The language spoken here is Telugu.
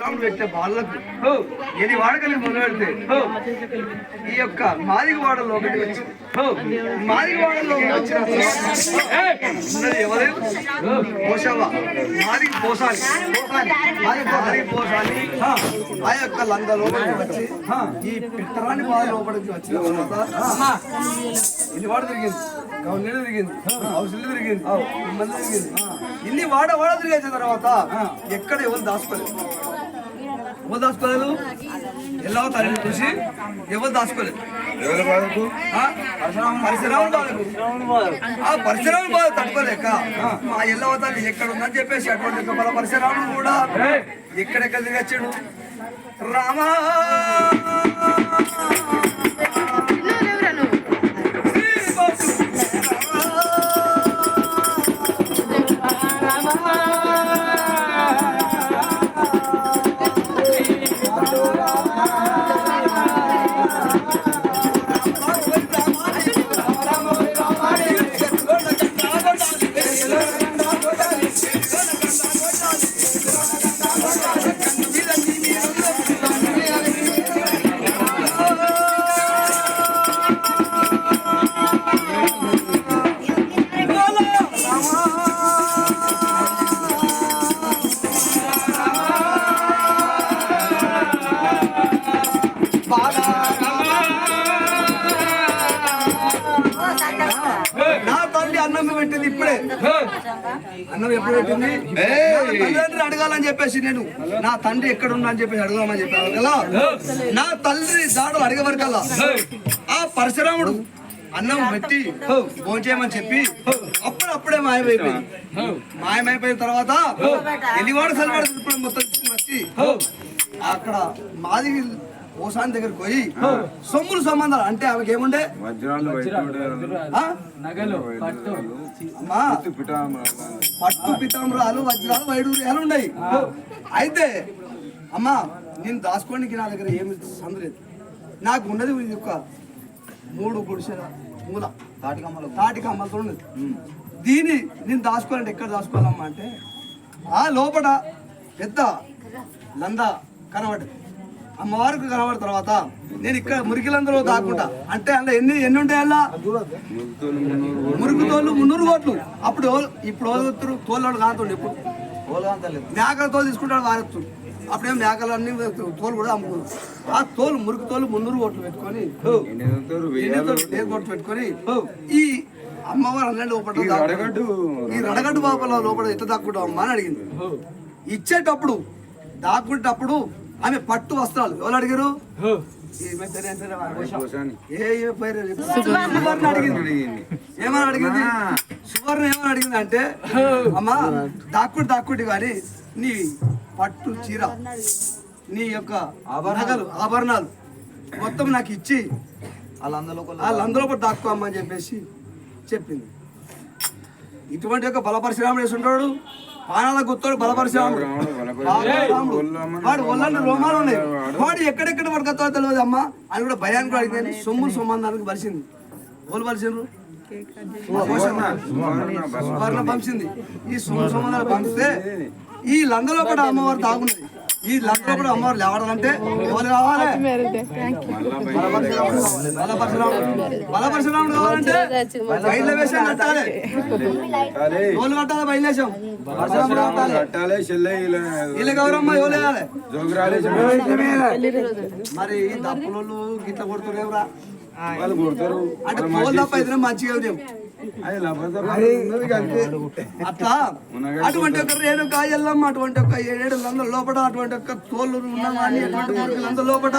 పరశురాముడు పెట్టే బాళ్ళకు ఇది వాడకలి మొదలు పెడితే ఈ యొక్క మాదిగవాడలో ఒకటి వచ్చి మాదిగవాడలో వచ్చిన ఎవరు పోషవ మాదిగ పోసాలి మాదిగ పోసాలి ఆ యొక్క లంగ లోపలికి వచ్చి ఈ పిట్టరాని బాధ లోపలికి వచ్చిన తర్వాత ఇది వాడ తిరిగింది గౌన్లు తిరిగింది హౌసులు తిరిగింది మిమ్మల్ని తిరిగింది ఇన్ని వాడ తిరిగేసిన తర్వాత ఎక్కడ ఎవరు దాచుకోలేదు ఎలా తల్లిని చూసి ఎవరు దాచుకోలేదు పరశురాముడు బాధ తట్టుకోలేక మా ఎల్లవ తల్లి ఎక్కడ ఉందని చెప్పేసి అటువంటి మన పరశురాముడు కూడా ఎక్కడెక్కడ తిరిగచ్చాడు రామా అన్నం ఎప్పుడు పెట్టింది తల్లిదండ్రులు అడగాలని చెప్పేసి నేను నా తండ్రి ఎక్కడ ఉన్నా అని చెప్పేసి అడగామని చెప్పాను కదా నా తల్లి దాడు అడగవరకల్లా ఆ పరశురాముడు అన్నం పెట్టి భోంచేయమని చెప్పి అప్పుడే మాయమైపోయిన తర్వాత ఎలివాడు సలివాడు ఇప్పుడు మొత్తం వచ్చి అక్కడ మాది ఓసాని దగ్గరికి పోయి సొమ్ములు సంబంధాలు అంటే ఆమెకి ఏముండే పట్టు పితాంబరాలు వజ్రాలు వైడూర్యాలు ఉన్నాయి. అయితే అమ్మా నేను దాచుకోనికి నా దగ్గర ఏమి సందలేదు. నాకు ఉన్నది యొక్క 3 గుడిసెల మూల తాటికమ్మలతో ఉన్నది. దీన్ని నేను దాచుకోవాలంటే ఎక్కడ దాచుకోవాలమ్మా అంటే ఆ లోపల పెద్ద లంద కనబడ్డది. అమ్మవారికి కనబడిన తర్వాత నేను ఇక్కడ మురికిలందరూ కాకుండా అంటే అందులో ఎన్ని ఉంటాయి అలా మురికి తోళ్ళు 300 కోట్లు. ఇప్పుడు తోలు కాంతుండే ఎప్పుడు మేకలతో తీసుకుంటాడు వారెత్తు. అప్పుడేం మేకలన్నీ తోలు కూడా అమ్ముకున్నాడు. ఆ తోలు మురికి తోలు 300 కోట్లు పెట్టుకొని పెట్టుకొని ఈ అమ్మవారు అన్నట్టు లోపల ఈ రడగడ్డు బాపల లోపల ఎట్లా దాక్కుంటావు అమ్మా అని అడిగింది. ఇచ్చేటప్పుడు దాక్కుంటప్పుడు ఆమె పట్టు వస్త్రాలు ఎవరు అడిగారు? ఏమని అడిగింది? సువర్ణ ఏమని అడిగింది అంటే అమ్మా దాక్కుంటి కానీ నీ పట్టు చీర నీ యొక్క ఆభరణాలు మొత్తం నాకు ఇచ్చి వాళ్ళందరూ దాక్కో అమ్మ అని చెప్పేసి చెప్పింది. ఇటువంటి యొక్క బలపరశురాముడు వేసి ఉంటాడు. పానాల గుర్తోడు బలపరశురాముడు. వాడు ఒళ్ళంటే రోమాలు ఉన్నాయి. వాడు ఎక్కడెక్కడ పడుకొస్తా తెలియదు అమ్మ అని కూడా భయానికి అడిగింది. సొమ్ములు సంబంధానికి పరిచింది. ఓళ్ళు పరిచిండ్రు సువర్ణ పంచింది. ఈ సొమ్ము సంబంధాలు పంపితే ఈ లంగలో కూడా అమ్మవారు తాగున్నది. ఈ లంగలో కూడా అమ్మవారు లేవడాలంటే ఎవరు కావాలి? బలపరశురాముడు కావాలంటే బయట వేషం కట్టాలి. ఎవరు కట్టాలి? బయట వేషం వీళ్ళు గౌరమ్మ ఎవరు వేయాలి? మరి ఈ దప్పులు గిట్ల కొడుతురేవరా అంటే పోలు తప్ప అయితే మంచిగా అట్లా అటువంటి ఒక రేణుకా ఎల్లమ్మ అటువంటి ఒక 700 లోపల అటువంటి ఒక తోళ్ళు ఉన్న లోపల